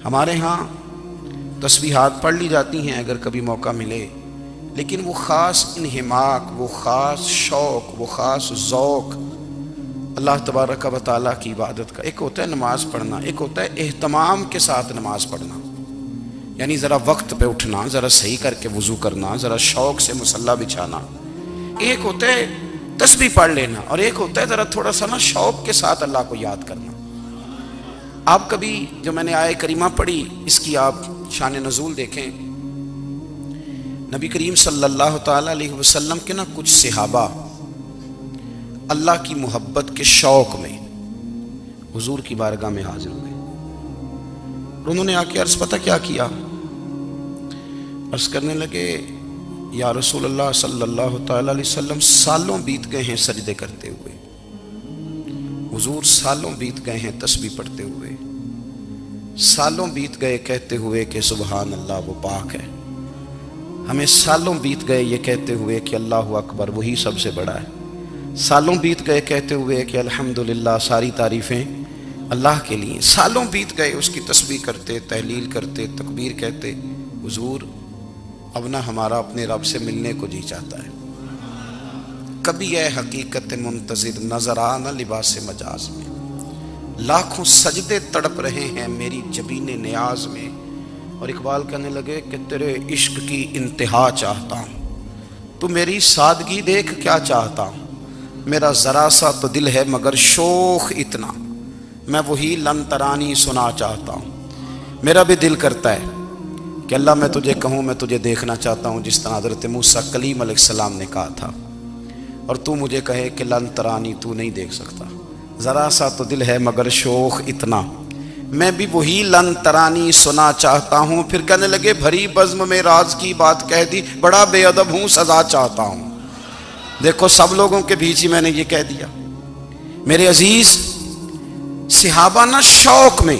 ہمارے ہاں تسبیحات پڑھ لی جاتی ہیں اگر کبھی موقع ملے، لیکن وہ خاص انہماک، وہ خاص شوق، وہ خاص ذوق اللہ تبارک و تعالیٰ کی عبادت کا، ایک ہوتا ہے نماز پڑھنا، ایک ہوتا ہے اہتمام کے ساتھ نماز پڑھنا، یعنی ذرا وقت پہ اٹھنا، ذرا صحیح کر کے وضو کرنا، ذرا شوق سے مصلی بچھانا۔ ایک ہوتا ہے تسبیح پڑھ لینا، اور ایک ہوتا ہے ذرا تھوڑا سا نا شوق کے ساتھ اللہ کو یاد کرنا۔ آپ کبھی جو میں نے آیہ کریمہ پڑھی اس کی آپ شان نزول دیکھیں، نبی کریم صلی اللہ تعالیٰ علیہ وسلم کے نا کچھ صحابہ اللہ کی محبت کے شوق میں حضور کی بارگاہ میں حاضر ہوئے، اور انہوں نے آ کے عرض پتہ کیا کیا، عرض کرنے لگے یا رسول اللہ صلی اللہ تعالیٰ علیہ وسلم سالوں بیت گئے ہیں سجدے کرتے ہوئے، حضور سالوں بیت گئے ہیں تسبیح پڑھتے ہوئے، سالوں بیت گئے کہتے ہوئے کہ سبحان اللہ وہ پاک ہے، ہمیں سالوں بیت گئے یہ کہتے ہوئے کہ اللہ اکبر وہی سب سے بڑا ہے، سالوں بیت گئے کہتے ہوئے کہ الحمدللہ ساری تعریفیں اللہ کے لیے، سالوں بیت گئے اس کی تسبیح کرتے، تحلیل کرتے، تکبیر کہتے۔ حضور اب نہ ہمارا اپنے رب سے ملنے کو جی چاہتا ہے، کبھی اے حقیقت منتظر نظر آنا لباس مجاز میں، لاکھوں سجدے تڑپ رہے ہیں میری جبین نیاز میں، اور اقبال کہنے لگے کہ تیرے عشق کی انتہا چاہتا ہوں، تو میری سادگی دیکھ کیا چاہتا ہوں، میرا ذرا سا تو دل ہے مگر شوق اتنا، میں وہی لن ترانی سنا چاہتا ہوں۔ میرا بھی دل کرتا ہے کہ اللہ میں تجھے کہوں میں تجھے دیکھنا چاہتا ہوں جس طرح حضرت موسیٰ کلیم علیہ السلام نے کہا تھا، اور تو مجھے کہے کہ لن ترانی تو نہیں دیکھ سکتا، ذرا سا تو دل ہے مگر شوق اتنا، میں بھی وہی لن ترانی سنا چاہتا ہوں۔ پھر کہنے لگے بھری بزم میں راز کی بات کہہ دی، بڑا بے ادب ہوں سزا چاہتا ہوں۔ دیکھو سب لوگوں کے بیچ ہی میں نے یہ کہہ دیا۔ میرے عزیز صحابہ نا شوق میں،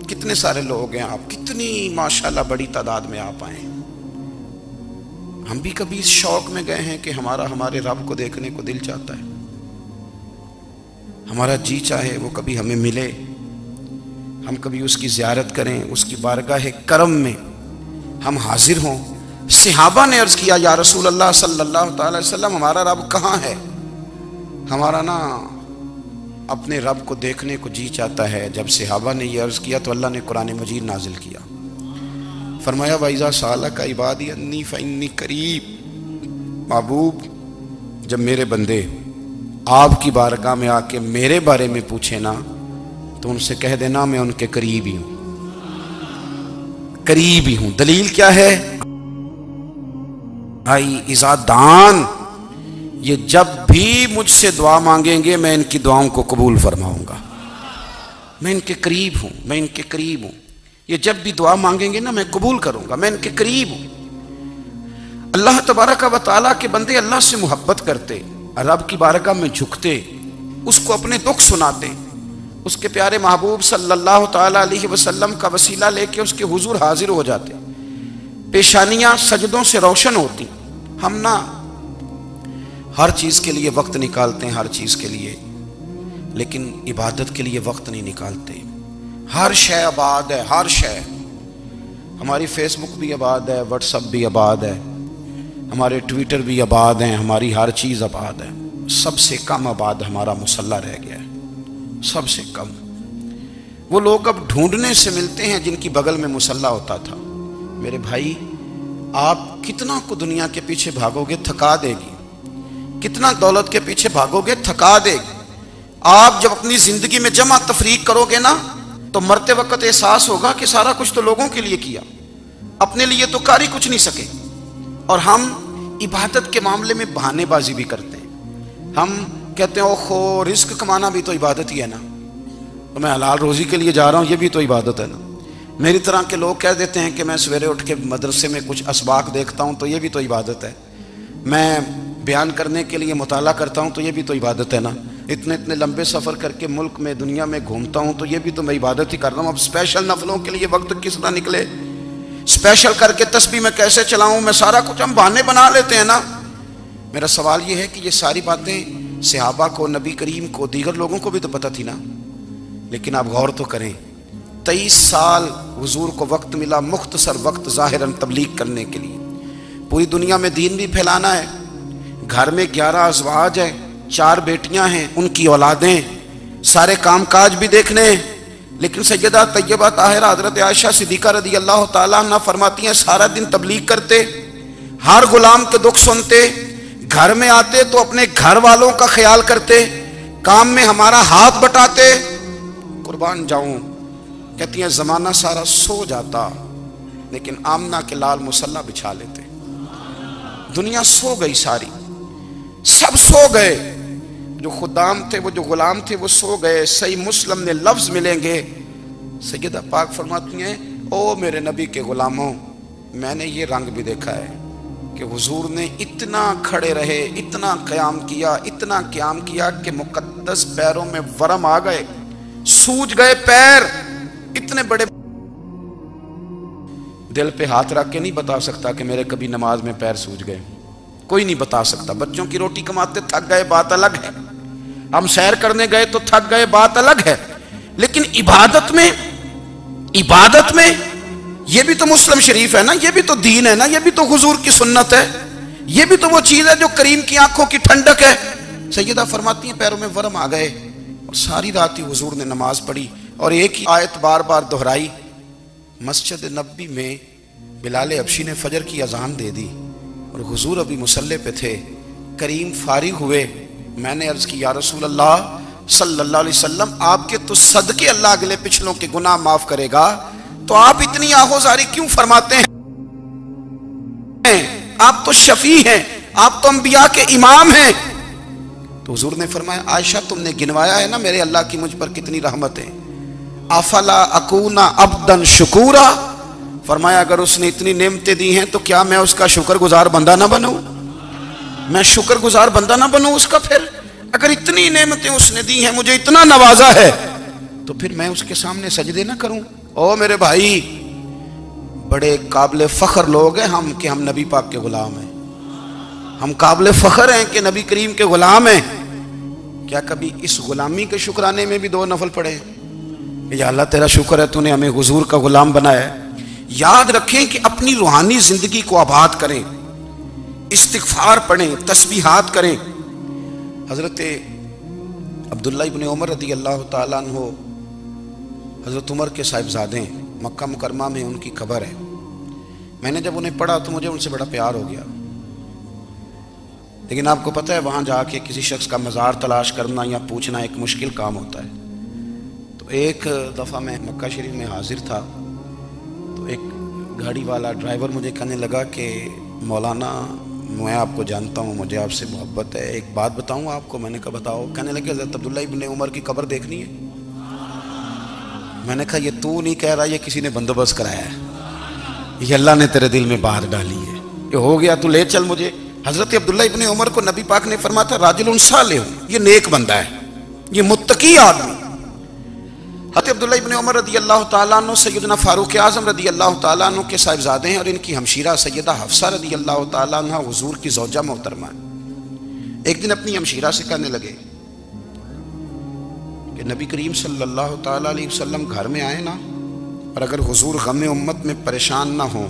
کتنے سارے لوگ ہیں آپ، کتنی ماشاءاللہ بڑی تعداد میں آپ آئے، ہم بھی کبھی اس شوق میں گئے ہیں کہ ہمارے رب کو دیکھنے کو دل چاہتا ہے، ہمارا جی چاہے وہ کبھی ہمیں ملے، ہم کبھی اس کی زیارت کریں، اس کی بارگاہ کرم میں ہم حاضر ہوں۔ صحابہ نے عرض کیا یا رسول اللہ صلی اللہ تعالی وسلم ہمارا رب کہاں ہے، ہمارا نا اپنے رب کو دیکھنے کو جی چاہتا ہے۔ جب صحابہ نے یہ عرض کیا تو اللہ نے قرآن مجید نازل کیا، فرمایا وَإِذَا سَأَلَكَ عِبَادِي أَنِّي فَإِنِّي قَرِيب، محبوب جب میرے بندے آپ کی بارگاہ میں آ کے میرے بارے میں پوچھے نا تو ان سے کہہ دینا میں ان کے قریب ہی ہوں، قریب ہی ہوں۔ دلیل کیا ہے؟ اذا دان، یہ جب بھی مجھ سے دعا مانگیں گے میں ان کی دعاؤں کو قبول فرماؤں گا، میں ان کے قریب ہوں، میں ان کے قریب ہوں، یہ جب بھی دعا مانگیں گے نا میں قبول کروں گا، میں ان کے قریب ہوں۔ اللہ تبارک و تعالیٰ کے بندے اللہ سے محبت کرتے، رب کی بارگاہ میں جھکتے، اس کو اپنے دکھ سناتے، اس کے پیارے محبوب صلی اللہ تعالیٰ علیہ وسلم کا وسیلہ لے کے اس کے حضور حاضر ہو جاتے، پیشانیاں سجدوں سے روشن ہوتی۔ ہم نا ہر چیز کے لیے وقت نکالتے ہیں، ہر چیز کے لیے، لیکن عبادت کے لیے وقت نہیں نکالتے۔ ہر شے آباد ہے، ہر شے، ہماری فیس بک بھی آباد ہے، واٹس ایپ بھی آباد ہے، ہمارے ٹویٹر بھی آباد ہیں، ہماری ہر چیز آباد ہے، سب سے کم آباد ہمارا مصلی رہ گیا ہے، سب سے کم۔ وہ لوگ اب ڈھونڈنے سے ملتے ہیں جن کی بغل میں مصلی ہوتا تھا۔ میرے بھائی آپ کتنا کو دنیا کے پیچھے بھاگو گے تھکا دے گی، کتنا دولت کے پیچھے بھاگو گے تھکا دے گی۔ آپ جب اپنی زندگی میں جمع تفریق کرو گے نا تو مرتے وقت احساس ہوگا کہ سارا کچھ تو لوگوں کے لیے کیا، اپنے لیے تو کر ہی کچھ نہیں سکے۔ اور ہم عبادت کے معاملے میں بہانے بازی بھی کرتے ہیں، ہم کہتے ہیں اوہو رزق کمانا بھی تو عبادت ہی ہے نا، تو میں حلال روزی کے لیے جا رہا ہوں یہ بھی تو عبادت ہے نا۔ میری طرح کے لوگ کہہ دیتے ہیں کہ میں سویرے اٹھ کے مدرسے میں کچھ اسباق دیکھتا ہوں تو یہ بھی تو عبادت ہے، میں بیان کرنے کے لیے مطالعہ کرتا ہوں تو یہ بھی تو عبادت ہے نا، اتنے لمبے سفر کر کے ملک میں دنیا میں گھومتا ہوں تو یہ بھی تو میں عبادت ہی کر رہا ہوں۔ اب اسپیشل نفلوں کے لیے وقت کس طرح نکلے، اسپیشل کر کے تسبیح میں کیسے چلاؤں، میں سارا کچھ ہم بہانے بنا لیتے ہیں نا۔ میرا سوال یہ ہے کہ یہ ساری باتیں صحابہ کو، نبی کریم کو، دیگر لوگوں کو بھی تو پتہ تھی نا، لیکن آپ غور تو کریں 23 سال حضور کو وقت ملا، مختصر وقت ظاہراً تبلیغ کرنے کے لیے، پوری دنیا میں دین بھی پھیلانا ہے۔ گھر میں 11 ازواج ہیں، 4 بیٹیاں ہیں، ان کی اولادیں، سارے کام کاج بھی دیکھنے ہیں۔ لیکن سیدہ طیبہ طاہرہ حضرت عائشہ صدیقہ رضی اللہ تعالیٰ عنہ فرماتی ہیں سارا دن تبلیغ کرتے، ہر غلام کے دکھ سنتے، گھر میں آتے تو اپنے گھر والوں کا خیال کرتے، کام میں ہمارا ہاتھ بٹاتے۔ قربان جاؤں، کہتی ہیں زمانہ سارا سو جاتا لیکن آمنہ کے لال مصلی بچھا لیتے۔ دنیا سو گئی، ساری سب سو گئے، جو خدام تھے، وہ جو غلام تھے، وہ سو گئے۔ صحیح مسلم میں لفظ ملیں گے، سیدہ پاک فرماتی ہیں او میرے نبی کے غلاموں، میں نے یہ رنگ بھی دیکھا ہے کہ حضور نے اتنا کھڑے رہے، اتنا قیام کیا، اتنا قیام کیا کہ مقدس پیروں میں ورم آ گئے، سوج گئے پیر، اتنے بڑے۔ دل پہ ہاتھ رکھ کے نہیں بتا سکتا کہ میرے کبھی نماز میں پیر سوج گئے، کوئی نہیں بتا سکتا۔ بچوں کی روٹی کماتے تھک گئے، بات الگ ہے، ہم سیر کرنے گئے تو تھک گئے، بات الگ ہے، لیکن عبادت میں یہ بھی تو مسلم شریف ہے نا، یہ بھی تو دین ہے نا، یہ بھی تو حضور کی سنت ہے، یہ بھی تو وہ چیز ہے جو کریم کی آنکھوں کی ٹھنڈک ہے۔ سیدہ فرماتی ہیں پیروں میں ورم آ گئے، اور ساری رات ہی حضور نے نماز پڑھی اور ایک ہی آیت بار بار دہرائی۔ مسجد نبوی میں بلال حبشی نے فجر کی اذان دے دی اور حضور ابھی مصلی پہ تھے، کریم فارغ ہوئے۔ میں نے عرض کی یا رسول اللہ صلی اللہ علیہ وسلم، آپ کے تو صدقے اللہ اگلے پچھلوں کے گناہ معاف کرے گا، تو آپ اتنی آہوزاری کیوں فرماتے ہیں؟ آپ تو شفیع ہیں، آپ تو انبیاء کے امام ہیں۔ تو حضور نے فرمایا عائشہ تم نے گنوایا ہے نا میرے اللہ کی مجھ پر کتنی رحمت ہے، افلا اکون عبدا شکورا، فرمایا اگر اس نے اتنی نعمتیں دی ہیں تو کیا میں اس کا شکر گزار بندہ نہ بنوں؟ میں شکر گزار بندہ نہ بنوں اس کا؟ پھر اگر اتنی نعمتیں اس نے دی ہیں، مجھے اتنا نوازا ہے، تو پھر میں اس کے سامنے سجدے نہ کروں؟ او میرے بھائی، بڑے قابل فخر لوگ ہیں ہم کہ ہم نبی پاک کے غلام ہیں، ہم قابل فخر ہیں کہ نبی کریم کے غلام ہیں۔ کیا کبھی اس غلامی کے شکرانے میں بھی 2 نفل پڑھے ہیں؟ یا اللہ تیرا شکر ہے تو نے ہمیں حضور کا غلام بنایا ہے۔ یاد رکھیں کہ اپنی روحانی زندگی کو آباد کریں، استغفار پڑھیں، تسبیحات کریں۔ حضرت عبداللہ ابن عمر رضی اللہ تعالیٰ عنہ حضرت عمر کے صاحبزادے ہیں، مکہ مکرمہ میں ان کی قبر ہے۔ میں نے جب انہیں پڑھا تو مجھے ان سے بڑا پیار ہو گیا، لیکن آپ کو پتہ ہے وہاں جا کے کسی شخص کا مزار تلاش کرنا یا پوچھنا ایک مشکل کام ہوتا ہے۔ تو ایک دفعہ میں مکہ شریف میں حاضر تھا، تو ایک گاڑی والا ڈرائیور مجھے کہنے لگا کہ مولانا میں آپ کو جانتا ہوں، مجھے آپ سے محبت ہے، ایک بات بتاؤں آپ کو؟ میں نے کہا بتاؤ۔ کہنے لگے حضرت عبداللہ ابن عمر کی قبر دیکھنی ہے۔ میں نے کہا یہ تو نہیں کہہ رہا، یہ کسی نے بندوبست کرایا ہے، یہ اللہ نے تیرے دل میں بات ڈالی ہے، یہ ہو گیا تو لے چل مجھے۔ حضرت عبداللہ ابن عمر کو نبی پاک نے فرمایا تھا راجل صالح، یہ نیک بندہ ہے، یہ متقی آدمی۔ حضرت عبداللہ ابن عمر رضی اللہ تعالیٰ عنہ سیدنا فاروق اعظم رضی اللہ تعالیٰ عنہ کے صاحبزادے ہیں، اور ان کی ہمشیرہ سیدہ حفصہ رضی اللہ تعالیٰ عنہ حضور کی زوجہ محترمہ ہے۔ ایک دن اپنی ہمشیرہ سے کہنے لگے کہ نبی کریم صلی اللہ تعالیٰ علیہ وسلم گھر میں آئے نا، اور اگر حضور غم امت میں پریشان نہ ہوں،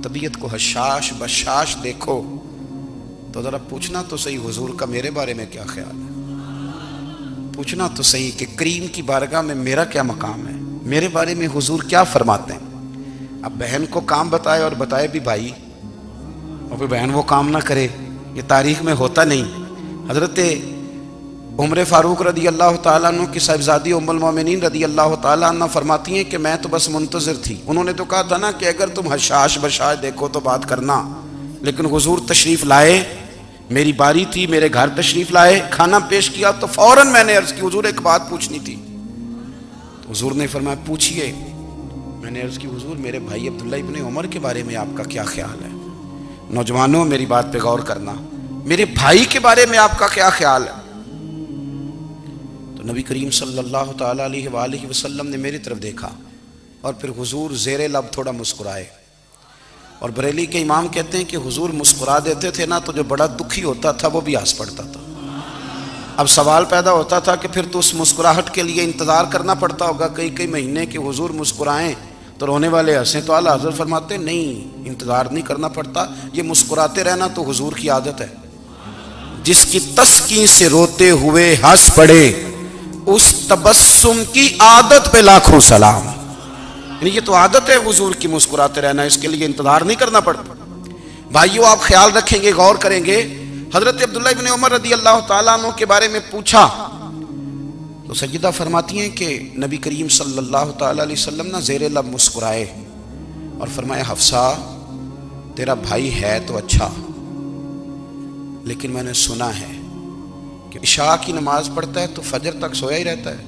طبیعت کو حشاش بشاش دیکھو، تو ذرا پوچھنا تو صحیح حضور کا میرے بارے میں کیا خیال ہے، پوچھنا تو صحیح کہ کریم کی بارگاہ میں میرا کیا مقام ہے، میرے بارے میں حضور کیا فرماتے ہیں۔ اب بہن کو کام بتائے اور بتائے بھی بھائی، اور پھر بہن وہ کام نہ کرے، یہ تاریخ میں ہوتا نہیں۔ حضرت عمر فاروق رضی اللہ تعالیٰ عنہ کی صاحبزادی ام المومنین رضی اللہ تعالیٰ عنہ فرماتی ہیں کہ میں تو بس منتظر تھی، انہوں نے تو کہا تھا نا کہ اگر تم حشاش بشاش دیکھو تو بات کرنا، لیکن حضور تشریف لائے، میری باری تھی، میرے گھر تشریف لائے، کھانا پیش کیا تو فوراً میں نے عرض کی حضور ایک بات پوچھنی تھی۔ تو حضور نے فرمایا پوچھئے۔ میں نے عرض کی حضور میرے بھائی عبداللہ ابن عمر کے بارے میں آپ کا کیا خیال ہے؟ نوجوانوں میری بات پہ غور کرنا، میرے بھائی کے بارے میں آپ کا کیا خیال ہے؟ تو نبی کریم صلی اللہ تعالیٰ علیہ وآلہ وسلم نے میری طرف دیکھا، اور پھر حضور زیر لب تھوڑا مسکرائے، اور بریلی کے امام کہتے ہیں کہ حضور مسکرا دیتے تھے نا تو جو بڑا دکھی ہوتا تھا وہ بھی ہنس پڑتا تھا۔ اب سوال پیدا ہوتا تھا کہ پھر تو اس مسکراہٹ کے لیے انتظار کرنا پڑتا ہوگا کئی مہینے کہ حضور مسکرائیں تو رونے والے ہنسیں. تو اعلیٰ حضرت فرماتے ہیں نہیں، انتظار نہیں کرنا پڑتا، یہ مسکراتے رہنا تو حضور کی عادت ہے. جس کی تسکین سے روتے ہوئے ہنس پڑے اس تبسم کی عادت پہ لاکھوں سلام. یعنی یہ تو عادت ہے حضور کی مسکراتے رہنا، اس کے لیے انتظار نہیں کرنا پڑتا. بھائیو آپ خیال رکھیں گے، غور کریں گے. حضرت عبداللہ ابن عمر رضی اللہ تعالیٰ عنہ کے بارے میں پوچھا تو سیدہ فرماتی ہیں کہ نبی کریم صلی اللہ تعالیٰ علیہ وسلم نہ زیر لب مسکرائے اور فرمایا حفصہ تیرا بھائی ہے تو اچھا، لیکن میں نے سنا ہے کہ عشاء کی نماز پڑھتا ہے تو فجر تک سویا ہی رہتا ہے.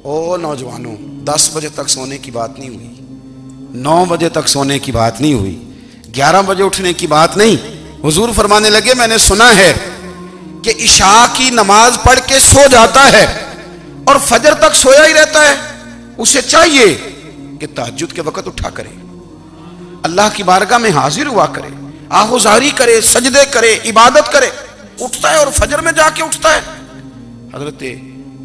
او نوجوانوں، 10 بجے تک سونے کی بات نہیں ہوئی، 9 بجے تک سونے کی بات نہیں ہوئی، 11 بجے اٹھنے کی بات نہیں. حضور فرمانے لگے میں نے سنا ہے کہ عشاء کی نماز پڑھ کے سو جاتا ہے اور فجر تک سویا ہی رہتا ہے، اسے چاہیے کہ تہجد کے وقت اٹھا کرے، اللہ کی بارگاہ میں حاضر ہوا کرے، آہوزاری کرے، سجدے کرے، عبادت کرے. اٹھتا ہے اور فجر میں جا کے اٹھتا ہے. حضرت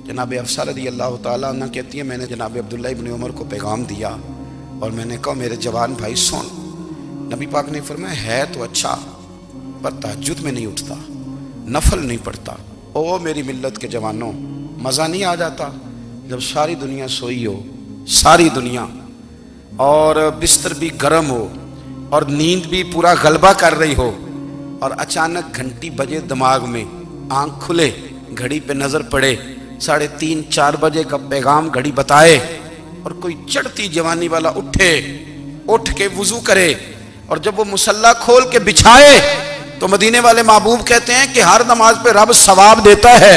جناب حفصہ رضی اللہ تعالیٰ عنہ کہتی ہے میں نے جناب عبداللہ ابن عمر کو پیغام دیا اور میں نے کہا میرے جوان بھائی سن. نبی پاک نے فرمایا ہے تو اچھا پر تہجد میں نہیں اٹھتا، نفل نہیں پڑھتا. او میری ملت کے جوانوں، مزہ نہیں آ جاتا جب ساری دنیا سوئی ہو، ساری دنیا، اور بستر بھی گرم ہو اور نیند بھی پورا غلبہ کر رہی ہو، اور اچانک گھنٹی بجے دماغ میں، آنکھ کھلے، گھڑی پہ نظر پڑے، 3:30 4 بجے کا پیغام گھڑی بتائے اور کوئی چڑھتی جوانی والا اٹھ کے وضو کرے اور جب وہ مصلی کھول کے بچھائے تو مدینے والے محبوب کہتے ہیں کہ ہر نماز پہ رب ثواب دیتا ہے،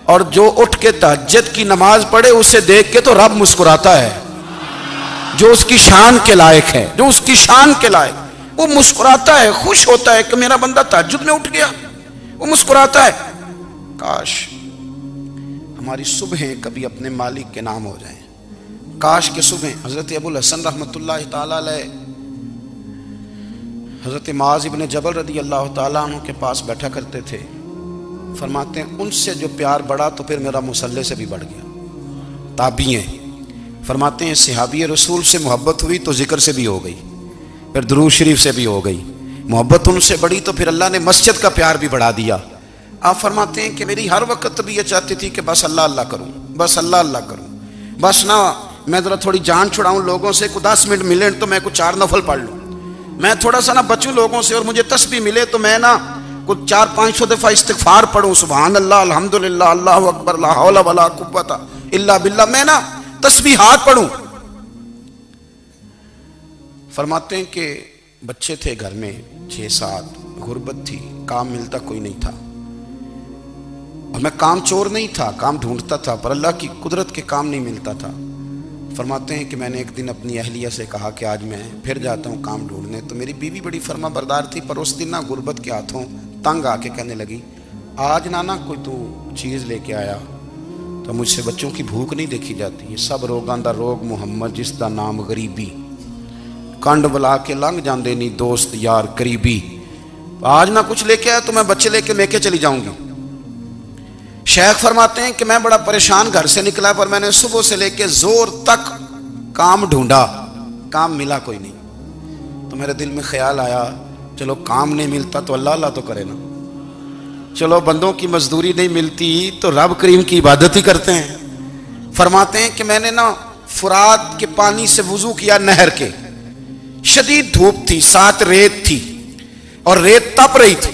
اور جو اٹھ کے تہجد کی نماز پڑھے اسے دیکھ کے تو رب مسکراتا ہے، جو اس کی شان کے لائق ہے، جو اس کی شان کے لائق، وہ مسکراتا ہے، خوش ہوتا ہے کہ میرا بندہ تہجد میں اٹھ گیا، وہ مسکراتا ہے. کاش ہماری صبحیں کبھی اپنے مالک کے نام ہو جائیں. کاش کے صبحیں. حضرت ابو الحسن رحمۃ اللہ تعالیٰ علیہ حضرت معاذ ابن جبل رضی اللہ تعالیٰ عنہ کے پاس بیٹھا کرتے تھے. فرماتے ہیں ان سے جو پیار بڑھا تو پھر میرا مصلی سے بھی بڑھ گیا. تابعی ہیں. فرماتے ہیں صحابی رسول سے محبت ہوئی تو ذکر سے بھی ہو گئی، پھر درود شریف سے بھی ہو گئی. محبت ان سے بڑھی تو پھر اللہ نے مسجد کا پیار بھی بڑھا دیا. آپ فرماتے ہیں کہ میری ہر وقت طبیعت چاہتی تھی کہ بس اللہ اللہ کروں، بس اللہ اللہ کروں، بس نہ میں ذرا تھوڑی جان چھڑاؤں لوگوں سے، کوئی 10 منٹ ملے تو میں کچھ 4 نفل پڑھ لوں، میں تھوڑا سا نہ بچوں لوگوں سے، اور مجھے تسبیح ملے تو میں نہ کچھ 400-500 دفعہ استغفار پڑھوں، سبحان اللہ، الحمدللہ، اللہ اکبر، لا حول ولا قوت الا باللہ، میں نہ تسبیحات پڑھوں. فرماتے ہیں کہ بچے تھے گھر میں 6-7، غربت تھی، کام ملتا کوئی نہیں تھا، اور میں کام چور نہیں تھا، کام ڈھونڈتا تھا، پر اللہ کی قدرت کے کام نہیں ملتا تھا. فرماتے ہیں کہ میں نے ایک دن اپنی اہلیہ سے کہا کہ آج میں پھر جاتا ہوں کام ڈھونڈنے. تو میری بیوی بڑی فرما بردار تھی، پر اس دن نہ غربت کے ہاتھوں تنگ آ کے کہنے لگی آج نانا کوئی تو چیز لے کے آیا تو مجھ سے بچوں کی بھوک نہیں دیکھی جاتی. یہ سب روگاں دا روگ محمد جس دا نام غریبی، کنڈ بلا کے لنگ جاندے نہیں دوست یار قریبی. آج نہ کچھ لے کے آیا تو میں بچے لے کے میکے چلی جاؤں گی. شیخ فرماتے ہیں کہ میں بڑا پریشان گھر سے نکلا، پر میں نے صبح سے لے کے زور تک کام ڈھونڈا، کام ملا کوئی نہیں. تو میرے دل میں خیال آیا چلو کام نہیں ملتا تو اللہ اللہ تو کرے نا، چلو بندوں کی مزدوری نہیں ملتی تو رب کریم کی عبادت ہی کرتے ہیں. فرماتے ہیں کہ میں نے نا فرات کے پانی سے وضو کیا، نہر کے، شدید دھوپ تھی، ساتھ ریت تھی اور ریت تپ رہی تھی.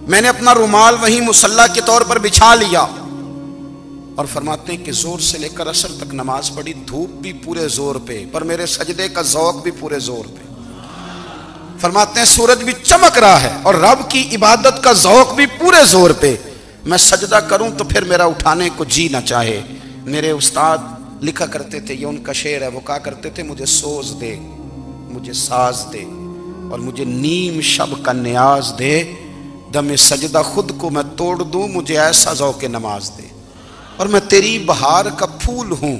میں نے اپنا رومال وہیں مصلی کے طور پر بچھا لیا اور فرماتے ہیں کہ زور سے لے کر عصر تک نماز پڑھی، دھوپ بھی پورے زور پہ، پر میرے سجدے کا ذوق بھی پورے زور پہ. فرماتے ہیں سورج بھی چمک رہا ہے اور رب کی عبادت کا ذوق بھی پورے زور پہ. میں سجدہ کروں تو پھر میرا اٹھانے کو جی نہ چاہے. میرے استاد لکھا کرتے تھے، یہ ان کا شعر ہے، وہ کہا کرتے تھے مجھے سوز دے، مجھے ساز دے، اور مجھے نیم شب کا نیاز دے، دم سجدہ خود کو میں توڑ دوں، مجھے ایسا ذوق نماز دے. اور میں تیری بہار کا پھول ہوں،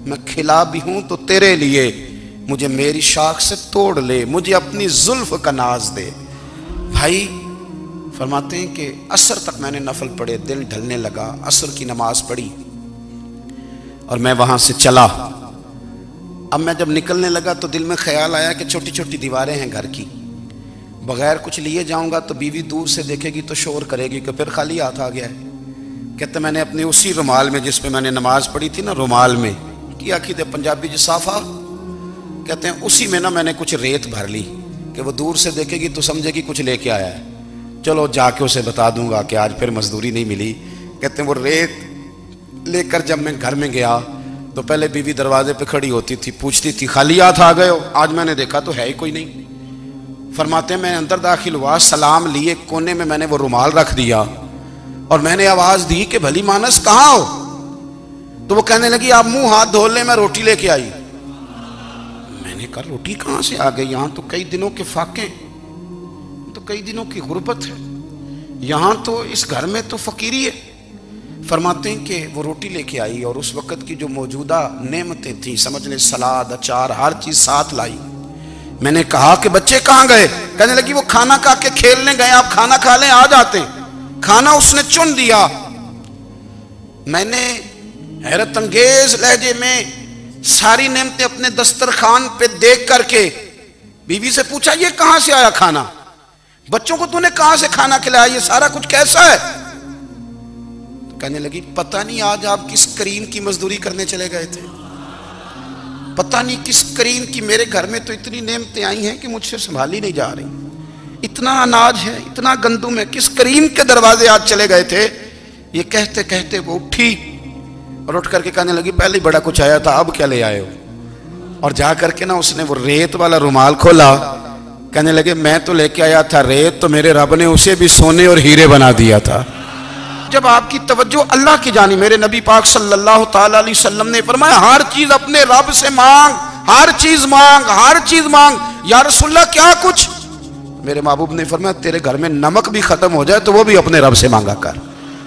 میں کھلا بھی ہوں تو تیرے لیے، مجھے میری شاخ سے توڑ لے، مجھے اپنی زلف کا ناز دے. بھائی فرماتے ہیں کہ عصر تک میں نے نفل پڑھے، دل ڈھلنے لگا، عصر کی نماز پڑھی اور میں وہاں سے چلا۔ اب میں جب نکلنے لگا تو دل میں خیال آیا کہ چھوٹی چھوٹی دیواریں ہیں گھر کی، بغیر کچھ لیے جاؤں گا تو بیوی دور سے دیکھے گی تو شور کرے گی کہ پھر خالی ہاتھ آ گیا ہے۔ کہتے میں نے اپنے اسی رومال میں جس پہ میں نے نماز پڑھی تھی نا، رومال میں کی عقیدے پنجابی جسافہ کہتے ہیں، اسی میں نا میں نے کچھ ریت بھر لی کہ وہ دور سے دیکھے گی تو سمجھے گی کچھ لے کے آیا ہے، چلو جا کے اسے بتا دوں گا کہ آج پھر مزدوری نہیں ملی۔ کہتے ہیں وہ ریت لے کر جب میں گھر میں گیا تو پہلے بیوی دروازے پہ کھڑی ہوتی تھی، پوچھتی تھی خالی ہاتھ آ گئے ہو؟ آج میں نے دیکھا تو ہے ہی کوئی نہیں۔ فرماتے ہیں میں اندر داخل ہوا، سلام لیے، کونے میں میں نے وہ رومال رکھ دیا اور میں نے آواز دی کہ بھلی مانس کہاں ہو؟ تو وہ کہنے لگی آپ منہ ہاتھ دھو لیں، میں روٹی لے کے آئی۔ میں نے کہا روٹی کہاں سے آ گئی؟ یہاں تو کئی دنوں کے فاقے، تو کئی دنوں کی غربت ہے، یہاں تو اس گھر میں تو فقیری ہے۔ فرماتے ہیں کہ وہ روٹی لے کے آئی اور اس وقت کی جو موجودہ نعمتیں تھیں، سمجھ لیں سلاد، اچار، ہر چیز ساتھ لائی۔ میں نے کہا کہ بچے کہاں گئے؟ کہنے لگی وہ کھانا کھا کے کھیلنے گئے، آپ کھانا کھا لیں آ جاتے ہیں۔ کھانا اس نے چن دیا۔ میں نے حیرت انگیز لہجے میں ساری نعمتیں اپنے دسترخوان پہ دیکھ کر کے بیوی سے پوچھا یہ کہاں سے آیا کھانا؟ بچوں کو تو نے کہاں سے کھانا کھلایا؟ یہ سارا کچھ کیسا ہے؟ کہنے لگی پتہ نہیں آج آپ کس کریم کی مزدوری کرنے چلے گئے تھے، پتہ نہیں کس کریم کی، میرے گھر میں تو اتنی نعمتیں آئی ہیں کہ مجھ سے سنبھالی نہیں جا رہی، اتنا اناج ہے، اتنا گندم ہے، کس کریم کے دروازے آج چلے گئے تھے؟ یہ کہتے کہتے وہ اٹھی اور اٹھ کر کے کہنے لگی پہلے بڑا کچھ آیا تھا، اب کیا لے آئے ہو؟ اور جا کر کے نا اس نے وہ ریت والا رومال کھولا، کہنے لگے میں تو لے کے آیا تھا ریت، تو میرے رب نے اسے بھی سونے اور ہیرے بنا دیا تھا۔ جب آپ کی توجہ اللہ کی جانب، میرے نبی پاک صلی اللہ تعالی علیہ وسلم نے فرمایا ہر چیز اپنے رب سے مانگ، ہر چیز مانگ، ہر چیز مانگ۔ یا رسول اللہ کیا کچھ؟ میرے محبوب نے فرمایا تیرے گھر میں نمک بھی ختم ہو جائے تو وہ بھی اپنے رب سے مانگا کر،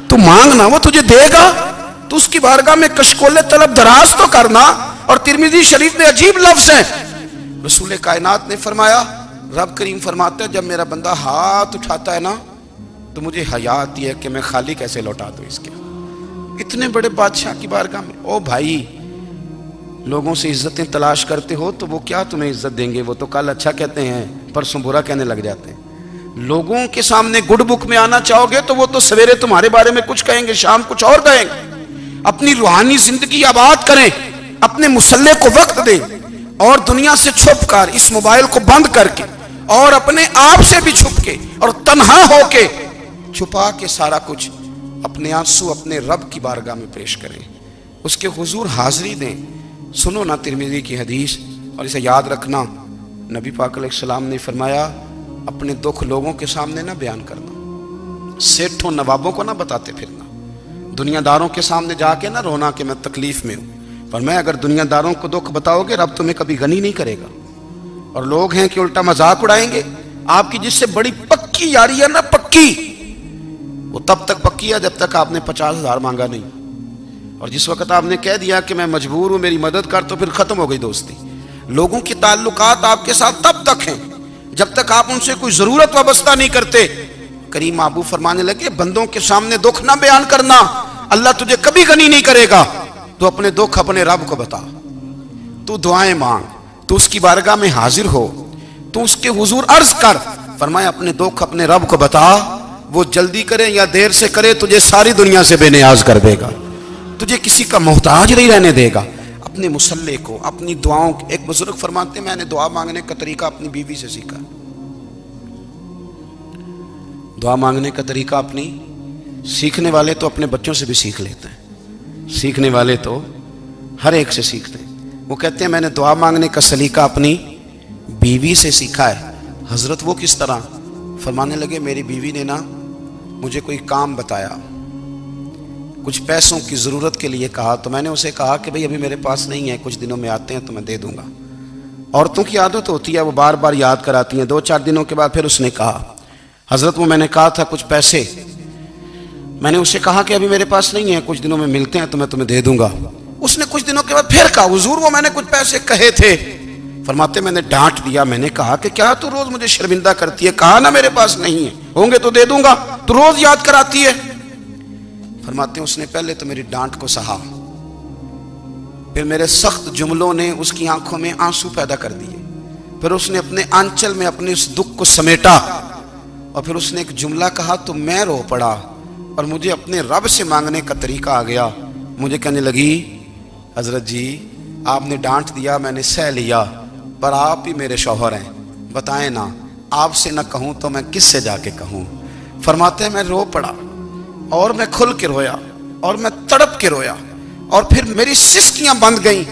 تو مانگنا وہ تجھے دے گا، تو اس کی بارگاہ میں کشکول طلب دراز تو کرنا۔ اور ترمذی شریف میں عجیب لفظ ہے، رسول کائنات نے فرمایا، رب کریم فرماتا ہے جب میرا بندہ ہاتھ اٹھاتا ہے نا تو مجھے حیا آتی ہے کہ میں خالی کیسے لوٹا دوں اس کے۔ اتنے بڑے بادشاہ کی بارگاہ میں، او بھائی لوگوں سے عزتیں تلاش کرتے ہو تو وہ کیا تمہیں عزت دیں گے؟ وہ تو کل اچھا کہتے ہیں پرسوں برا کہنے لگ جاتے ہیں۔ لوگوں کے سامنے گڈ بک میں آنا چاہو گے تو وہ تو سویرے تمہارے بارے میں کچھ کہیں گے، شام کچھ اور کہیں گے۔ اپنی روحانی زندگی آباد کریں، اپنے مسلح کو وقت دیں، اور دنیا سے چھپ کر اس موبائل کو بند کر کے اور اپنے آپ سے بھی چھپ کے اور تنہا ہو کے چھپا کے سارا کچھ اپنے آنسو اپنے رب کی بارگاہ میں پیش کریں، اس کے حضور حاضری دیں۔ سنو نا ترمذی کی حدیث، اور اسے یاد رکھنا، نبی پاک علیہ السلام نے فرمایا اپنے دکھ لوگوں کے سامنے نہ بیان کرنا، سیٹھوں نوابوں کو نہ بتاتے پھرنا، دنیا داروں کے سامنے جا کے نہ رونا کہ میں تکلیف میں ہوں۔ پر میں اگر دنیا داروں کو دکھ بتاؤ گے رب تمہیں کبھی غنی نہیں کرے گا، اور لوگ ہیں کہ الٹا مذاق اڑائیں گے۔ آپ کی جس سے بڑی پکی یاری ہے نا، پکی، وہ تب تک پکی ہے جب تک آپ نے 50,000 مانگا نہیں، اور جس وقت آپ نے کہہ دیا کہ میں مجبور ہوں میری مدد کر تو پھر ختم ہو گئی دوستی۔ لوگوں کی تعلقات آپ کے ساتھ تب تک ہیں جب تک آپ ان سے کوئی ضرورت وابستہ نہیں کرتے۔ کریم محبوب فرمانے لگے بندوں کے سامنے دکھ نہ بیان کرنا، اللہ تجھے کبھی غنی نہیں کرے گا۔ تو اپنے دکھ اپنے رب کو بتا، تو دعائیں مانگ، تو اس کی بارگاہ میں حاضر ہو، تو اس کے حضور عرض کر۔ فرمایا اپنے دکھ اپنے رب کو بتا، وہ جلدی کرے یا دیر سے کرے تجھے ساری دنیا سے بے نیاز کر دے گا، تجھے کسی کا محتاج نہیں رہنے دے گا۔ اپنے مسلح کو، اپنی دعاؤں، ایک بزرگ فرماتے ہیں میں نے دعا مانگنے کا طریقہ اپنی بیوی سے سیکھا۔ دعا مانگنے کا طریقہ اپنی، سیکھنے والے تو اپنے بچوں سے بھی سیکھ لیتے ہیں، سیکھنے والے تو ہر ایک سے سیکھتے ہیں۔ وہ کہتے ہیں میں نے دعا مانگنے کا سلیقہ اپنی بیوی سے سیکھا ہے۔ حضرت وہ کس طرح؟ فرمانے لگے میری بیوی نے نا مجھے کوئی کام بتایا، کچھ پیسوں کی ضرورت کے لیے کہا، تو میں نے اسے کہا کہ بھئی ابھی میرے پاس نہیں ہے، کچھ دنوں میں آتے ہیں تو میں دے دوں گا۔ عورتوں کی عادت ہوتی ہے وہ بار بار یاد کراتی ہیں، 2-4 دنوں کے بعد پھر اس نے کہا حضرت وہ میں نے کہا تھا کچھ پیسے، میں نے اسے کہا کہ ابھی میرے پاس نہیں ہے، کچھ دنوں میں ملتے ہیں تو میں تمہیں دے دوں گا۔ اس نے کچھ دنوں کے بعد پھر کہا حضور وہ میں نے کچھ پیسے کہے تھے۔ فرماتے میں نے ڈانٹ دیا، میں نے کہا کہ کیا تو روز مجھے شرمندہ کرتی ہے، کہا نا میرے پاس نہیں ہے۔ ہوں گے تو دے دوں گا، تو روز یاد کراتی ہے۔ فرماتے ہیں اس نے پہلے تو میری ڈانٹ کو سہا، پھر میرے سخت جملوں نے اس کی آنکھوں میں آنسو پیدا کر دیے، پھر اس نے اپنے آنچل میں اپنے اس دکھ کو سمیٹا، اور پھر اس نے ایک جملہ کہا تو میں رو پڑا، اور مجھے اپنے رب سے مانگنے کا طریقہ آ گیا۔ مجھے کہنے لگی حضرت جی آپ نے ڈانٹ دیا، میں نے سہ لیا، پر آپ ہی میرے شوہر ہیں، بتائیں نا آپ سے نہ کہوں تو میں کس سے جا کے کہوں۔ فرماتے ہیں میں رو پڑا، اور میں کھل کے رویا، اور میں تڑپ کے رویا، اور پھر میری سسکیاں بند گئیں۔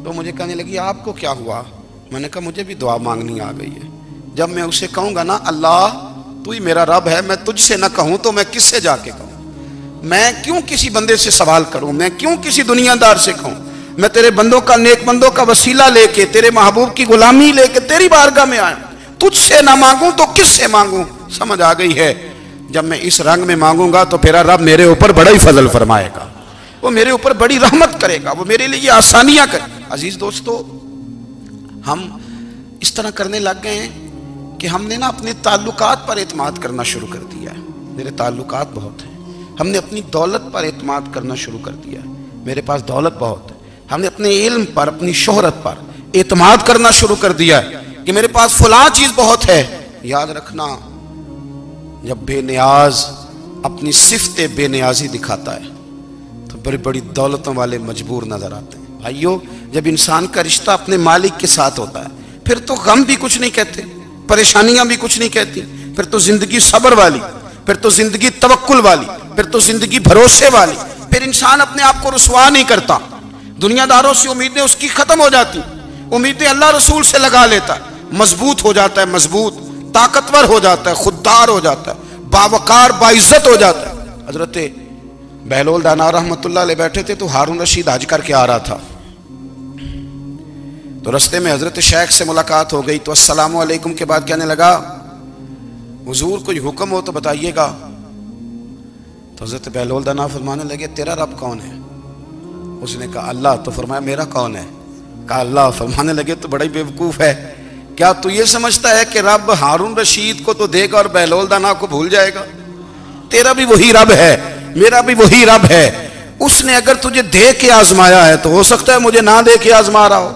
تو مجھے کہنے لگی آپ کو کیا ہوا؟ میں نے کہا مجھے بھی دعا مانگنی آ گئی ہے۔ جب میں اسے کہوں گا نا اللہ تو ہی میرا رب ہے، میں تجھ سے نہ کہوں تو میں کس سے جا کے کہوں؟ میں کیوں کسی بندے سے سوال کروں؟ میں کیوں کسی دنیا دار سے کہوں؟ میں تیرے بندوں کا، نیک بندوں کا وسیلہ لے کے، تیرے محبوب کی غلامی لے کے تیری بارگاہ میں آیا، تجھ سے نہ مانگوں تو کس سے مانگوں؟ سمجھ آ گئی ہے جب میں اس رنگ میں مانگوں گا تو پھر رب میرے اوپر بڑا ہی فضل فرمائے گا، وہ میرے اوپر بڑی رحمت کرے گا، وہ میرے لیے آسانیاں کرے۔ عزیز دوستو، ہم اس طرح کرنے لگ گئے ہیں کہ ہم نے نا اپنے تعلقات پر اعتماد کرنا شروع کر دیا ہے۔ میرے تعلقات بہت ہیں، ہم نے اپنی دولت پر اعتماد کرنا شروع کر دیا ہے، میرے پاس دولت بہت ہے، ہم نے اپنے علم پر، اپنی شہرت پر اعتماد کرنا شروع کر دیا ہے کہ میرے پاس فلاں چیز بہت ہے۔ یاد رکھنا جب بے نیاز اپنی صفت بے نیازی دکھاتا ہے تو بڑی بڑی دولتوں والے مجبور نظر آتے ہیں۔ بھائیو جب انسان کا رشتہ اپنے مالک کے ساتھ ہوتا ہے پھر تو غم بھی کچھ نہیں کہتے، پریشانیاں بھی کچھ نہیں کہتی، پھر تو زندگی صبر والی، پھر تو زندگی توکل والی، پھر تو زندگی بھروسے والی، پھر انسان اپنے آپ کو رسوا نہیں کرتا، دنیا داروں سے امیدیں اس کی ختم ہو جاتی، امیدیں اللہ رسول سے لگا لیتا ہے، مضبوط ہو جاتا ہے، مضبوط، طاقتور ہو جاتا ہے، خوددار ہو جاتا ہے، باوقار باعزت ہو جاتا ہے۔ حضرت بہلول دانا رحمت اللہ علیہ بیٹھے تھے تو ہارون رشید حج کر کے آ رہا تھا، تو رستے میں حضرت شیخ سے ملاقات ہو گئی تو السلام علیکم کے بعد کہنے لگا حضور کوئی حکم ہو تو بتائیے گا۔ تو حضرت بہلول دانا فرمانے لگے تیرا رب کون ہے؟ اس نے کہا اللہ۔ تو فرمایا میرا کون ہے؟ کہا اللہ۔ فرمانے لگے تو بڑا ہی بیوقوف ہے، کیا تو یہ سمجھتا ہے کہ رب ہارون رشید کو تو دے گا اور بہلول دانا کو بھول جائے گا؟ تیرا بھی وہی رب ہے، میرا بھی وہی رب ہے، اس نے اگر تجھے دے کے آزمایا ہے تو ہو سکتا ہے مجھے نہ دے کے آزما رہا ہو،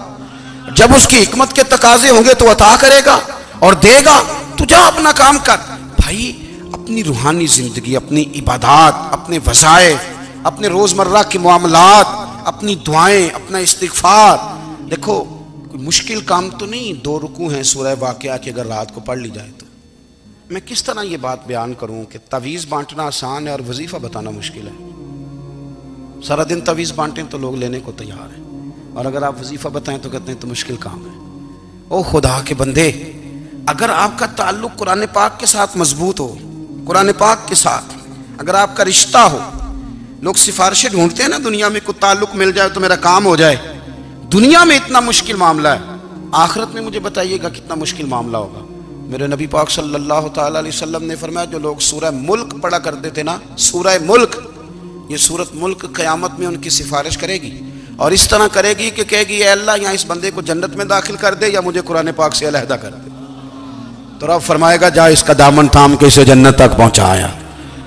جب اس کی حکمت کے تقاضے ہوں گے تو عطا کرے گا اور دے گا، تو جا اپنا کام کر۔ بھائی اپنی روحانی زندگی، اپنی عبادات، اپنے وظائف، اپنے روزمرہ کے معاملات، اپنی دعائیں، اپنا استغفار، دیکھو کوئی مشکل کام تو نہیں، 2 رکوع ہیں سورہ واقعہ کی اگر رات کو پڑھ لی جائے تو۔ میں کس طرح یہ بات بیان کروں کہ تعویذ بانٹنا آسان ہے اور وظیفہ بتانا مشکل ہے؟ سارا دن تعویذ بانٹیں تو لوگ لینے کو تیار ہیں، اور اگر آپ وظیفہ بتائیں تو کہتے ہیں تو مشکل کام ہے۔ او خدا کے بندے، اگر آپ کا تعلق قرآن پاک کے ساتھ مضبوط ہو، قرآن پاک کے ساتھ اگر آپ کا رشتہ ہو، لوگ سفارشیں ڈھونڈتے ہیں نا دنیا میں، کوئی تعلق مل جائے تو میرا کام ہو جائے، دنیا میں اتنا مشکل معاملہ ہے، آخرت میں مجھے بتائیے گا کتنا مشکل معاملہ ہوگا۔ میرے نبی پاک صلی اللہ تعالیٰ علیہ وسلم نے فرمایا جو لوگ سورہ ملک پڑھا کرتے تھے نا، سورہ ملک، یہ سورت ملک قیامت میں ان کی سفارش کرے گی، اور اس طرح کرے گی کہ کہے گی اے اللہ یہاں اس بندے کو جنت میں داخل کر دے یا مجھے قرآن پاک سے علیحدہ کر دے، تو رب فرمائے گا جا اس کا دامن تھام کے اسے جنت تک پہنچایا۔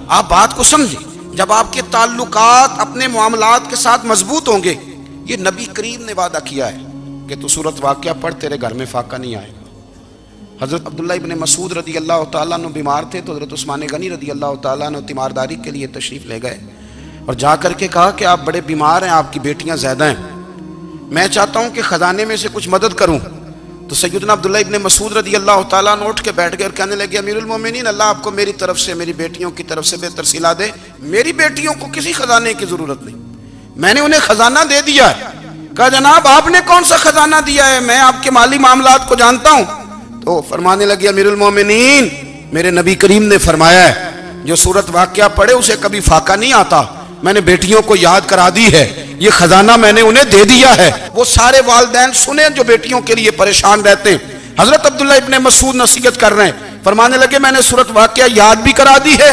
آپ بات کو سمجھیں، جب آپ کے تعلقات اپنے معاملات کے ساتھ مضبوط ہوں گے، یہ نبی کریم نے وعدہ کیا ہے کہ تو سورت واقعہ پڑھ تیرے گھر میں فاقہ نہیں آئے گا۔ حضرت عبداللہ ابن مسعود رضی اللہ تعالیٰ عنہ بیمار تھے تو حضرت عثمان غنی رضی اللہ تعالیٰ عنہ تیمارداری کے لیے تشریف لے گئے اور جا کر کے کہا کہ آپ بڑے بیمار ہیں، آپ کی بیٹیاں زیادہ ہیں، میں چاہتا ہوں کہ خزانے میں سے کچھ مدد کروں۔ تو سیدنا عبداللہ ابن مسعود رضی اللہ تعالیٰ عنہ اٹھ کے بیٹھ گئے اور کہنے لگے امیر المومنین اللہ آپ کو میری طرف سے، میری بیٹیوں کی طرف سے بہتر صلہ دے، میری بیٹیوں کو کسی خزانے کی ضرورت نہیں، میں نے انہیں خزانہ دے دیا ہے۔ کہا جناب آپ نے کون سا خزانہ دیا ہے، میں آپ کے مالی معاملات کو جانتا ہوں۔ تو فرمانے لگے امیر المومنین میرے نبی کریم نے فرمایا ہے جو سورت واقعہ پڑھے اسے کبھی فاقہ نہیں آتا، میں نے بیٹیوں کو یاد کرا دی ہے، یہ خزانہ میں نے انہیں دے دیا ہے۔ وہ سارے والدین سنیں جو بیٹیوں کے لیے پریشان رہتے ہیں، حضرت عبداللہ ابن مسعود نصیحت کر رہے ہیں، فرمانے لگے میں نے سورت واقعہ یاد بھی کرا دی ہے،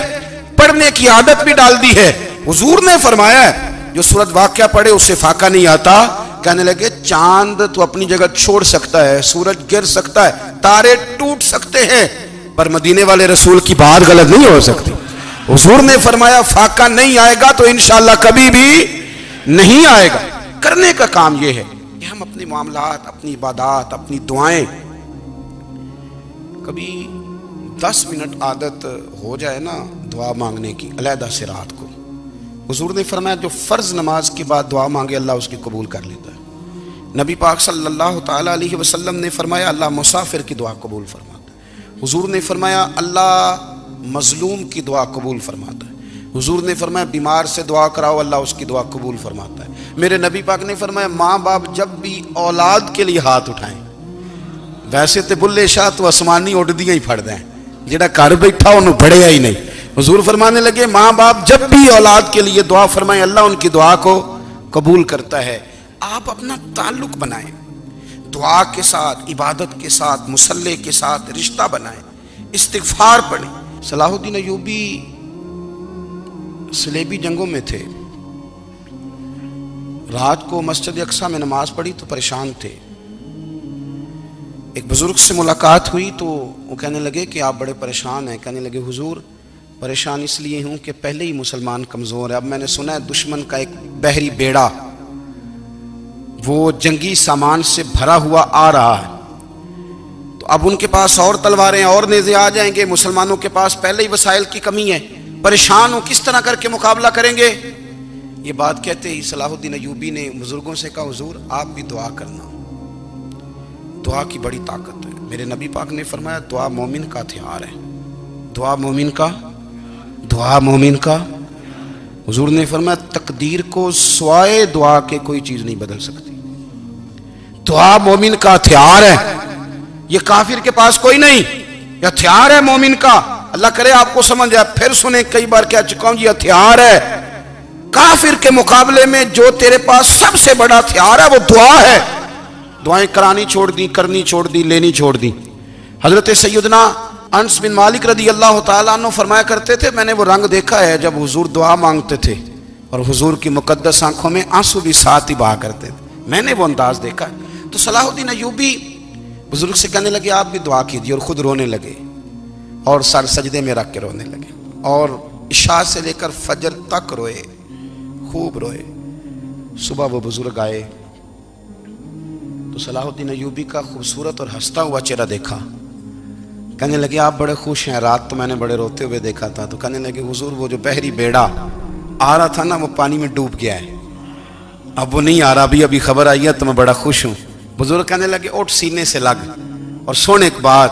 پڑھنے کی عادت بھی ڈال دی ہے، حضور نے فرمایا ہے جو سورت واقعہ پڑھے اسے فاقہ نہیں آتا۔ کہنے لگے چاند تو اپنی جگہ چھوڑ سکتا ہے، سورج گر سکتا ہے، تارے ٹوٹ سکتے ہیں، پر مدینے والے رسول کی بات غلط نہیں ہو سکتی. حضور نے فرمایا فاقہ نہیں آئے گا تو انشاءاللہ کبھی بھی نہیں آئے گا. کرنے کا کام یہ ہے کہ ہم اپنے معاملات، اپنی عبادات، اپنی دعائیں کبھی 10 منٹ عادت ہو جائے نا دعا مانگنے کی علیحدہ سے رات کو. حضور نے فرمایا جو فرض نماز کے بعد دعا مانگے اللہ اس کی قبول کر لیتا ہے. نبی پاک صلی اللہ تعالیٰ علیہ وسلم نے فرمایا اللہ مسافر کی دعا قبول فرماتا ہے. حضور نے فرمایا اللہ مظلوم کی دعا قبول فرماتا ہے. حضور نے فرمایا بیمار سے دعا کراؤ اللہ اس کی دعا قبول فرماتا ہے. میرے نبی پاک نے فرمایا ماں باپ جب بھی اولاد کے لیے ہاتھ اٹھائیں، ویسے تے بلے شاہ تو آسمانی اڈدیاں ہی پھڑ دیں، جڑا گھر بیٹھا انہوں بڑھیا ہی نہیں. حضور فرمانے لگے ماں باپ جب بھی اولاد کے لیے دعا فرمائیں اللہ ان کی دعا کو قبول کرتا ہے. آپ اپنا تعلق بنائیں دعا کے ساتھ، عبادت کے ساتھ، مصلی کے ساتھ رشتہ بنائیں، استغفار پڑھیں. صلاح الدین ایوبی صلیبی جنگوں میں تھے، رات کو مسجد اقصی میں نماز پڑھی تو پریشان تھے. ایک بزرگ سے ملاقات ہوئی تو وہ کہنے لگے کہ آپ بڑے پریشان ہیں. کہنے لگے حضور پریشان اس لیے ہوں کہ پہلے ہی مسلمان کمزور ہے، اب میں نے سنا ہے دشمن کا ایک بحری بیڑا وہ جنگی سامان سے بھرا ہوا آ رہا ہے، تو اب ان کے پاس اور تلواریں اور نیزے آ جائیں گے، مسلمانوں کے پاس پہلے ہی وسائل کی کمی ہے، پریشان ہوں کس طرح کر کے مقابلہ کریں گے. یہ بات کہتے ہی صلاح الدین ایوبی نے بزرگوں سے کہا حضور آپ بھی دعا کرنا، دعا کی بڑی طاقت ہے. میرے نبی پاک نے فرمایا دعا مومن کا ہتھیار ہے، دعا مومن کا. حضور نے فرمایا تقدیر کو سوائے دعا کے کوئی چیز نہیں بدل سکتی. دعا مومن کا ہتھیار ہے، یہ کافر کے پاس کوئی نہیں، یہ ہتھیار ہے مومن کا. اللہ کرے آپ کو سمجھ آئے. پھر سنیں کئی بار کہہ چکا ہوں یہ ہتھیار ہے. کافر کے مقابلے میں جو تیرے پاس سب سے بڑا ہتھیار ہے وہ دعا ہے. دعائیں کرانی چھوڑ دی، کرنی چھوڑ دی، لینی چھوڑ دی. حضرت سیدنا انس بن مالک رضی اللہ تعالیٰ عنہ فرمایا کرتے تھے میں نے وہ رنگ دیکھا ہے جب حضور دعا مانگتے تھے اور حضور کی مقدس آنکھوں میں آنسو بھی ساتھ ہی بہا کرتے تھے. میں نے وہ انداز دیکھا. تو صلاح الدین ایوبی بزرگ سے کہنے لگے آپ بھی دعا کیجیے، اور خود رونے لگے اور سر سجدے میں رکھ کے رونے لگے، اور عشاء سے لے کر فجر تک روئے، خوب روئے. صبح وہ بزرگ آئے تو صلاح الدین ایوبی کا خوبصورت اور ہنستا ہوا چہرہ دیکھا. کہنے لگے آپ بڑے خوش ہیں، رات تو میں نے بڑے روتے ہوئے دیکھا تھا. تو کہنے لگے حضور وہ جو بحری بیڑا آ رہا تھا نا وہ پانی میں ڈوب گیا ہے، اب وہ نہیں آ رہا، ابھی خبر آئی ہے تو میں بڑا خوش ہوں. بزرگ کہنے لگے اٹھ سینے سے لگ، اور سن ایک بات،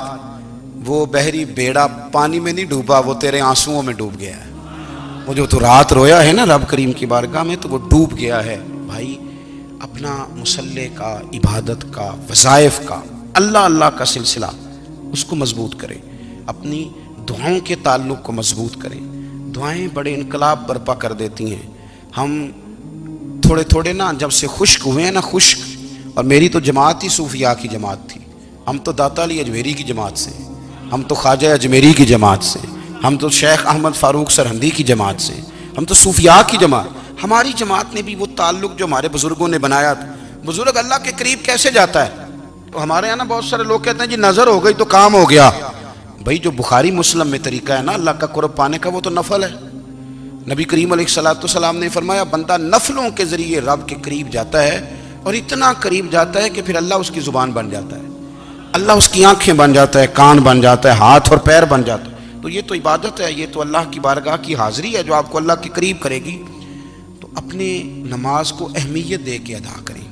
وہ بحری بیڑا پانی میں نہیں ڈوبا، وہ تیرے آنسوؤں میں ڈوب گیا ہے. وہ جو تو رات رویا ہے نا رب کریم کی بارگاہ میں تو وہ ڈوب گیا ہے. بھائی اپنا مصلی کا، عبادت کا، وظائف کا، اللہ کا سلسلہ اس کو مضبوط کریں، اپنی دعاؤں کے تعلق کو مضبوط کریں. دعائیں بڑے انقلاب برپا کر دیتی ہیں. ہم تھوڑے نا جب سے خشک ہوئے ہیں نا، خشک، اور میری تو جماعت ہی صوفیاء کی جماعت تھی. ہم تو داتا علی اجمیری کی جماعت سے، ہم تو خواجہ اجمیری کی جماعت سے، ہم تو شیخ احمد فاروق سرہندی کی جماعت سے، ہم تو صوفیاء کی جماعت. ہماری جماعت نے بھی وہ تعلق جو ہمارے بزرگوں نے بنایا تھا. بزرگ اللہ کے قریب کیسے جاتا ہے؟ تو ہمارے یہاں نا بہت سارے لوگ کہتے ہیں جی نظر ہو گئی تو کام ہو گیا. بھائی جو بخاری مسلم میں طریقہ ہے نا اللہ کا قرب پانے کا وہ تو نفل ہے. نبی کریم علیہ السلام نے فرمایا بندہ نفلوں کے ذریعے رب کے قریب جاتا ہے، اور اتنا قریب جاتا ہے کہ پھر اللہ اس کی زبان بن جاتا ہے، اللہ اس کی آنکھیں بن جاتا ہے، کان بن جاتا ہے، ہاتھ اور پیر بن جاتا ہے. تو یہ تو عبادت ہے، یہ تو اللہ کی بارگاہ کی حاضری ہے جو آپ کو اللہ کے قریب کرے گی. تو اپنے نماز کو اہمیت دے کے ادا کریں،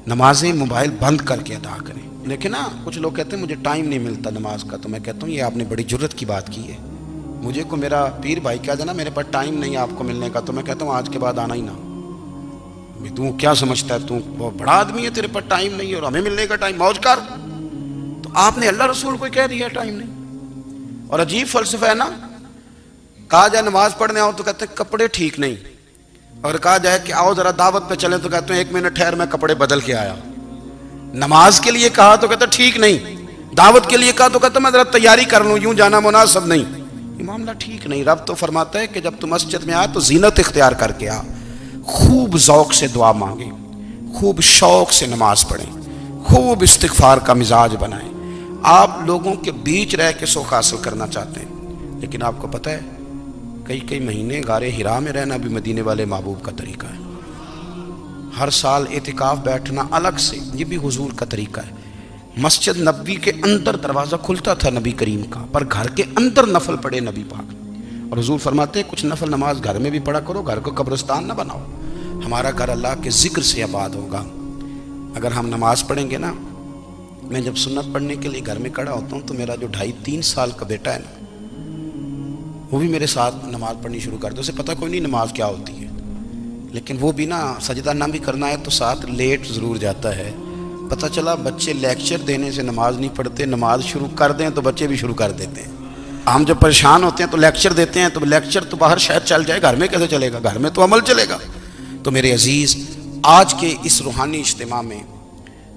نمازیں موبائل بند کر کے ادا کریں. لیکن نا کچھ لوگ کہتے ہیں مجھے ٹائم نہیں ملتا نماز کا. تو میں کہتا ہوں یہ آپ نے بڑی جرت کی بات کی ہے. مجھے کو میرا پیر بھائی کہہ دینا میرے پاس ٹائم نہیں آپ کو ملنے کا، تو میں کہتا ہوں آج کے بعد آنا ہی نہ. تو کیا سمجھتا ہے تو بڑا آدمی ہے، تیرے پاس ٹائم نہیں ہے اور ہمیں ملنے کا ٹائم، موج کر. تو آپ نے اللہ رسول کو کہہ دیا ٹائم نہیں. اور عجیب فلسفہ ہے نا، کہا جائے نماز پڑھنے آؤ تو کہتے ہیں کپڑے ٹھیک نہیں، اور کہا جائے کہ آؤ ذرا دعوت پہ چلیں تو کہتے ہیں 1 منٹ ٹھہر میں کپڑے بدل کے آیا. نماز کے لیے کہا تو کہتا ٹھیک نہیں، دعوت کے لیے کہا تو کہتا میں ذرا تیاری کر لوں، یوں جانا مناسب نہیں. یہ معاملہ ٹھیک نہیں. رب تو فرماتا ہے کہ جب تم مسجد میں آئے تو زینت اختیار کر کے آ، خوب ذوق سے دعا مانگیں، خوب شوق سے نماز پڑھیں، خوب استغفار کا مزاج بنائیں، آپ لوگوں کے بیچ رہ کے سکھ حاصل کرنا چاہتے ہیں، لیکن آپ کو پتہ ہے کئی مہینے غار حرا میں رہنا بھی مدینے والے محبوب کا طریقہ ہے۔ ہر سال اعتکاف بیٹھنا الگ سے، یہ بھی حضور کا طریقہ ہے۔ مسجد نبوی کے اندر دروازہ کھلتا تھا نبی کریم کا، پر گھر کے اندر نفل پڑھے نبی پاک، اور حضور فرماتے ہیں کچھ نفل نماز گھر میں بھی پڑھا کرو، گھر کو قبرستان نہ بناؤ۔ ہمارا گھر اللہ کے ذکر سے آباد ہوگا۔ اگر ہم نماز پڑھیں گے نا، میں جب سنت پڑھنے کے لیے گھر میں کھڑا ہوتا ہوں تو میرا جو 2.5-3 سال کا بیٹا ہے نا، وہ بھی میرے ساتھ نماز پڑھنی شروع کر دے۔ اسے پتہ کوئی نہیں نماز کیا ہوتی ہے، لیکن وہ بھی نا سجدہ نہ بھی کرنا ہے تو ساتھ لیٹ ضرور جاتا ہے۔ پتہ چلا بچے لیکچر دینے سے نماز نہیں پڑھتے، نماز شروع کر دیں تو بچے بھی شروع کر دیتے ہیں۔ ہم جب پریشان ہوتے ہیں تو لیکچر دیتے ہیں، تو لیکچر تو باہر شاید چل جائے، گھر میں کیسے چلے گا؟ گھر میں تو عمل چلے گا۔ تو میرے عزیز، آج کے اس روحانی اجتماع میں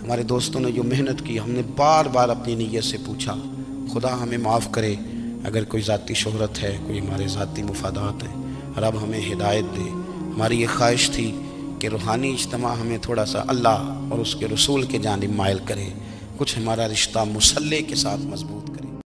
ہمارے دوستوں نے جو محنت کی، ہم نے بار بار اپنی نیت سے پوچھا خدا ہمیں معاف کرے اگر کوئی ذاتی شہرت ہے، کوئی ہمارے ذاتی مفادات ہیں، رب ہمیں ہدایت دے۔ ہماری یہ خواہش تھی کہ روحانی اجتماع ہمیں تھوڑا سا اللہ اور اس کے رسول کے جانب مائل کرے، کچھ ہمارا رشتہ مصلی کے ساتھ مضبوط کرے۔